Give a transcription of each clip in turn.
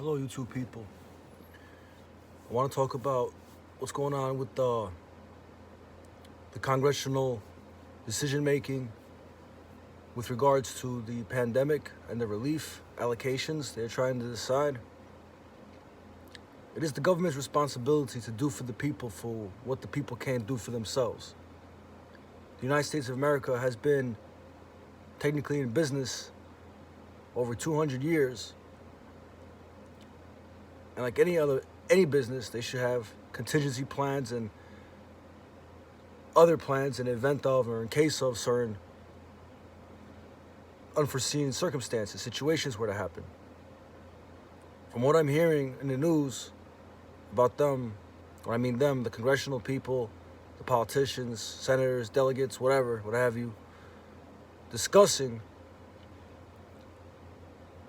Hello, YouTube people. I want to talk about what's going on with the congressional decision making with regards to the pandemic and the relief allocations they're trying to decide. It is the government's responsibility to do for the people for what the people can't do for themselves. The United States of America has been technically in business over 200 years. And like any business, they should have contingency plans and other plans in event of or in case of certain unforeseen circumstances, situations were to happen. From what I'm hearing in the news about them, or I mean them, the congressional people, the politicians, senators, delegates, whatever, what have you, discussing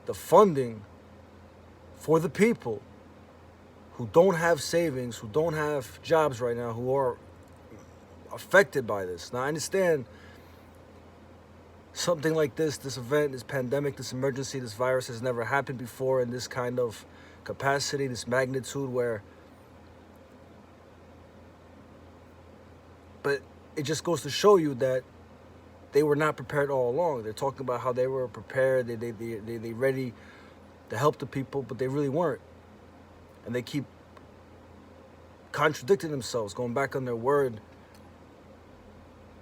the funding for the people who don't have savings, who don't have jobs right now, who are affected by this. Now, I understand something like this event, this pandemic, this emergency, this virus has never happened before in this kind of capacity, this magnitude but it just goes to show you that they were not prepared all along. They're talking about how they were prepared, they ready to help the people, but they really weren't. And they keep contradicting themselves, going back on their word,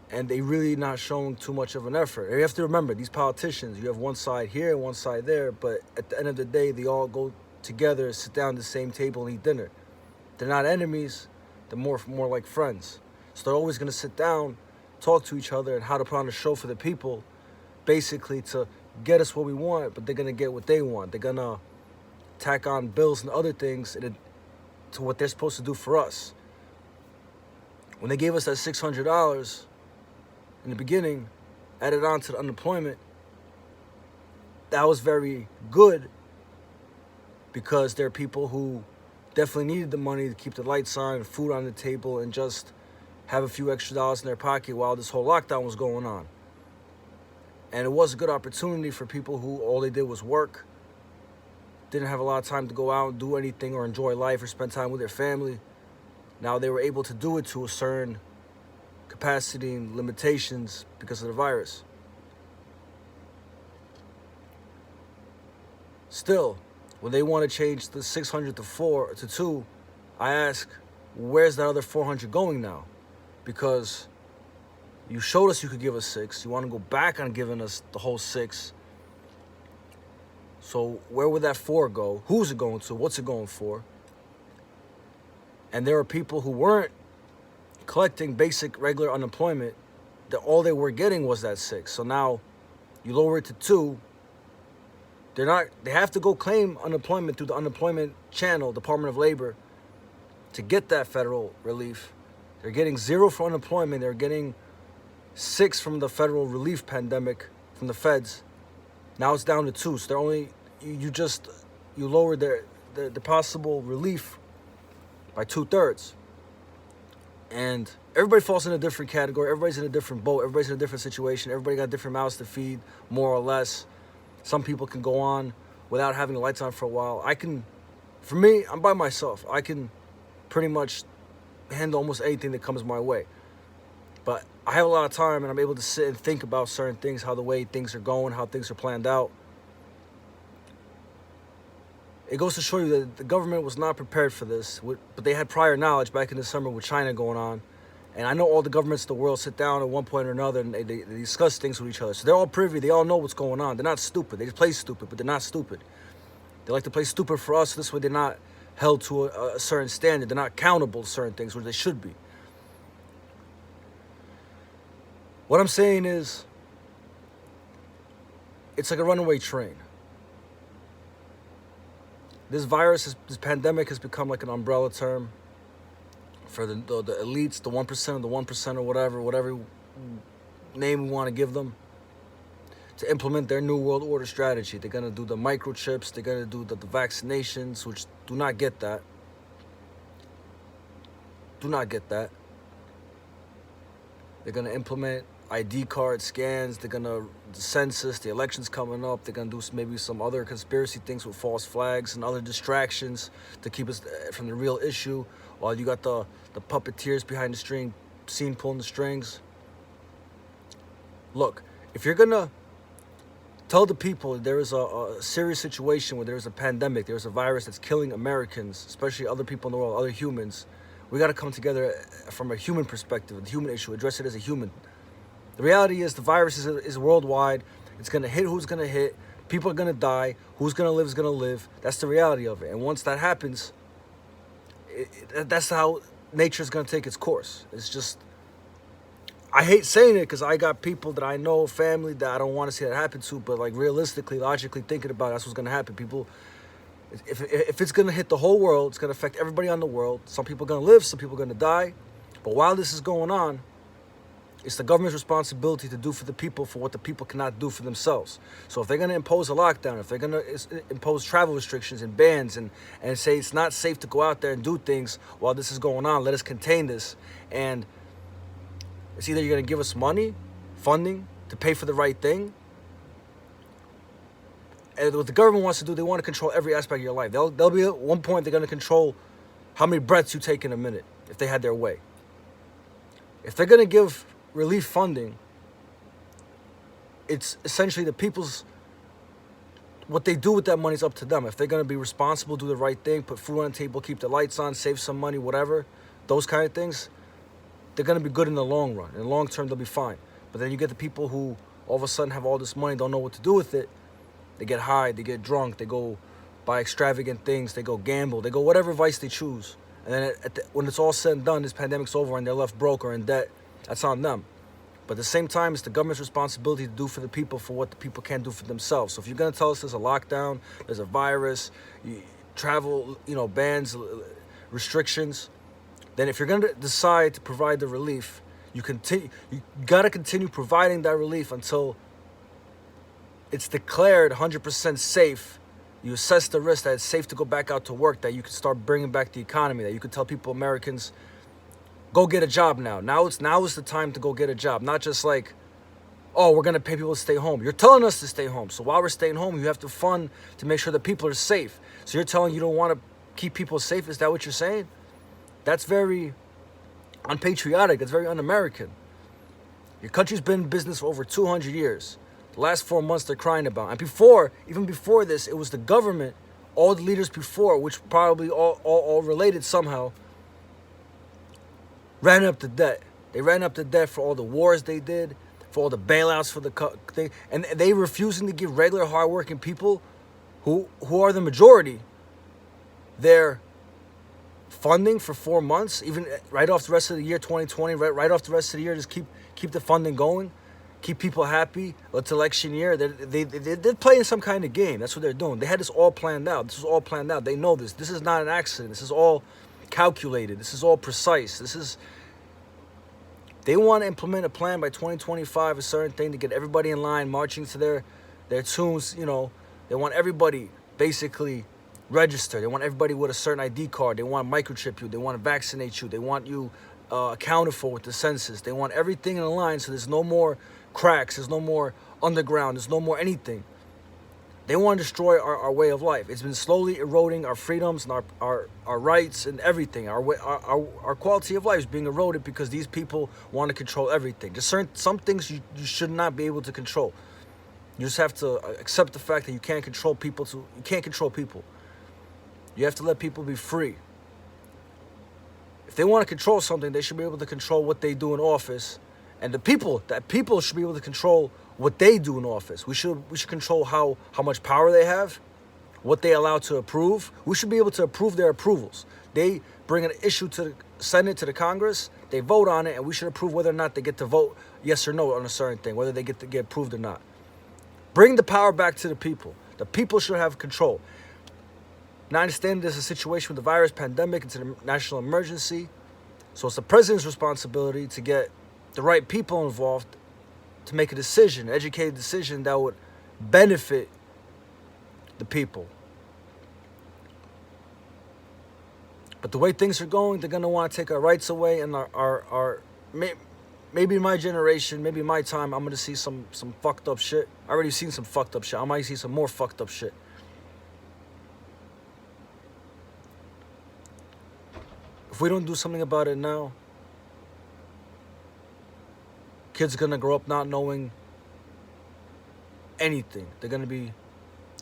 and they really not showing too much of an effort. And you have to remember, these politicians, you have one side here and one side there, but at the end of the day, they all go together, sit down at the same table and eat dinner. They're not enemies, they're more like friends. So they're always gonna sit down, talk to each other and how to put on a show for the people, basically to get us what we want, but they're gonna get what they want. They're gonna tack on bills and other things to what they're supposed to do for us. When they gave us that $600 in the beginning, added on to the unemployment, that was very good because there are people who definitely needed the money to keep the lights on, food on the table, and just have a few extra dollars in their pocket while this whole lockdown was going on. And it was a good opportunity for people who all they did was work, didn't have a lot of time to go out and do anything or enjoy life or spend time with their family. Now they were able to do it to a certain capacity and limitations because of the virus. Still, when they want to change the 600 to 2, I ask, where's that other 400 going now? Because you showed us you could give us 6. You want to go back on giving us the whole 6. So where would that 4 go? Who's it going to? What's it going for? And there are people who weren't collecting basic regular unemployment, that all they were getting was that 6. So now you lower it to 2. They have to go claim unemployment through the unemployment channel, Department of Labor, to get that federal relief. They're getting 0 for unemployment. They're getting 6 from the federal relief pandemic from the feds. Now it's down to 2. So they're only, you lower the possible relief by 2/3. And everybody falls in a different category. Everybody's in a different boat. Everybody's in a different situation. Everybody got different mouths to feed, more or less. Some people can go on without having the lights on for a while. For me, I'm by myself. I can pretty much handle almost anything that comes my way. But I have a lot of time and I'm able to sit and think about certain things, how the way things are going, how things are planned out. It goes to show you that the government was not prepared for this, but they had prior knowledge back in the summer with China going on. And I know all the governments of the world sit down at one point or another and they discuss things with each other. So they're all privy. They all know what's going on. They're not stupid. They just play stupid, but they're not stupid. They like to play stupid for us. So this way they're not held to a certain standard. They're not accountable to certain things, which they should be. What I'm saying is, it's like a runaway train. This pandemic has become like an umbrella term for the elites, the 1% of the 1% or whatever name we want to give them, to implement their New World Order strategy. They're going to do the microchips. They're going to do the vaccinations, which do not get that. Do not get that. They're going to implement ID card scans. They're gonna the census. The election's coming up. They're gonna do maybe some other conspiracy things with false flags and other distractions to keep us from the real issue. While you got the puppeteers behind the scene pulling the strings. Look, if you're gonna tell the people there is a serious situation where there's a pandemic, there's a virus that's killing Americans, especially other people in the world, other humans, we got to come together from a human perspective, the human issue, address it as a human. The reality is the virus is worldwide. It's going to hit who's going to hit. People are going to die. Who's going to live is going to live. That's the reality of it. And once that happens, that's how nature is going to take its course. It's just, I hate saying it because I got people that I know, family, that I don't want to see that happen to. But like realistically, logically thinking about it, that's what's going to happen. People, if it's going to hit the whole world, it's going to affect everybody on the world. Some people are going to live, some people are going to die. But while this is going on, it's the government's responsibility to do for the people for what the people cannot do for themselves. So if they're going to impose a lockdown, if they're going to impose travel restrictions and bans and say it's not safe to go out there and do things while this is going on, let us contain this. And it's either you're going to give us money, funding to pay for the right thing. And what the government wants to do, they want to control every aspect of your life. They'll be at one point, they're going to control how many breaths you take in a minute if they had their way. If they're going to give relief funding, it's essentially the people's, what they do with that money is up to them. If they're going to be responsible, do the right thing, put food on the table, keep the lights on, save some money, whatever, those kind of things, they're going to be good in the long run. In the long term, they'll be fine. But then you get the people who all of a sudden have all this money, don't know what to do with it. They get high, they get drunk, they go buy extravagant things, they go gamble, they go whatever vice they choose. And then when it's all said and done, this pandemic's over and they're left broke or in debt, that's on them. But at the same time, it's the government's responsibility to do for the people for what the people can't do for themselves. So if you're going to tell us there's a lockdown, there's a virus, travel, bans, restrictions, then if you're going to decide to provide the relief, you got to continue providing that relief until it's declared 100% safe. You assess the risk that it's safe to go back out to work, that you can start bringing back the economy, that you can tell people, Americans, go get a job now. Now is the time to go get a job. Not just like, oh, we're going to pay people to stay home. You're telling us to stay home. So while we're staying home, you have to fund to make sure that people are safe. So you're telling you don't want to keep people safe? Is that what you're saying? That's very unpatriotic. That's very un-American. Your country's been in business for over 200 years. The last 4 months they're crying about. And even before this, it was the government, all the leaders before, which probably all related somehow, ran up the debt. They ran up the debt for all the wars they did, for all the bailouts for the thing. And they refusing to give regular hardworking people who are the majority their funding for 4 months, even right off the rest of the year 2020, right off the rest of the year, just keep the funding going. Keep people happy. It's election year. They're playing some kind of game. That's what they're doing. They had this all planned out. This was all planned out. They know this. This is not an accident. This is all calculated. This is all precise. They want to implement a plan by 2025, a certain thing to get everybody in line, marching to their tunes. They want everybody basically registered. They want everybody with a certain ID card. They want to microchip you. They want to vaccinate you. They want you accounted for with the census. They want everything in a line so there's no more cracks, there's no more underground, there's no more anything. They want to destroy our way of life. It's been slowly eroding our freedoms and our rights and everything. Our quality of life is being eroded because these people want to control everything. Just some things you should not be able to control. You just have to accept the fact that you can't control people. You can't control people. You have to let people be free. If they want to control something, they should be able to control what they do in office. And people should be able to control what they do in office. We should control how much power they have, what they allow to approve. We should be able to approve their approvals. They bring an issue to the Senate, to the Congress, they vote on it, and we should approve whether or not they get to vote yes or no on a certain thing, whether they get to get approved or not. Bring the power back to the people. The people should have control. Now, I understand there's a situation with the virus pandemic, it's a national emergency. So it's the president's responsibility to get the right people involved to make a decision, an educated decision that would benefit the people. But the way things are going, they're going to want to take our rights away and maybe in my generation, maybe my time, I'm gonna see some fucked up shit. I already seen some fucked up shit. I might see some more fucked up shit. If we don't do something about it now, kids are gonna grow up not knowing anything. They're gonna be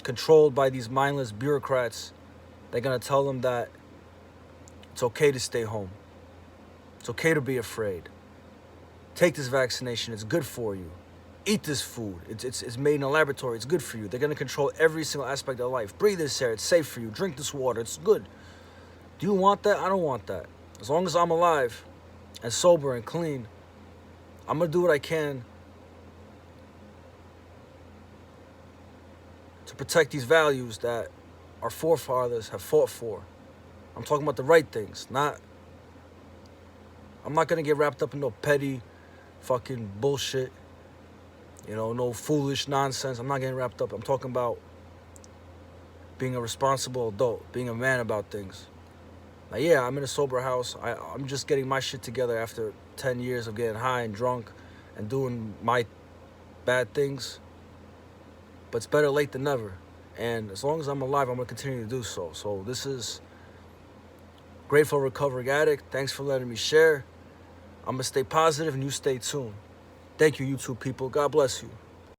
controlled by these mindless bureaucrats. They're gonna tell them that it's okay to stay home. It's okay to be afraid. Take this vaccination, it's good for you. Eat this food, it's made in a laboratory, it's good for you. They're gonna control every single aspect of life. Breathe this air, it's safe for you. Drink this water, it's good. Do you want that? I don't want that. As long as I'm alive and sober and clean, I'm gonna do what I can to protect these values that our forefathers have fought for. I'm talking about the right things, I'm not gonna get wrapped up in no petty fucking bullshit, no foolish nonsense. I'm not getting wrapped up. I'm talking about being a responsible adult, being a man about things. Now, yeah, I'm in a sober house. I'm just getting my shit together after 10 years of getting high and drunk and doing my bad things. But it's better late than never. And as long as I'm alive, I'm going to continue to do so. So this is Grateful Recovering Addict. Thanks for letting me share. I'm going to stay positive and you stay tuned. Thank you, YouTube people. God bless you.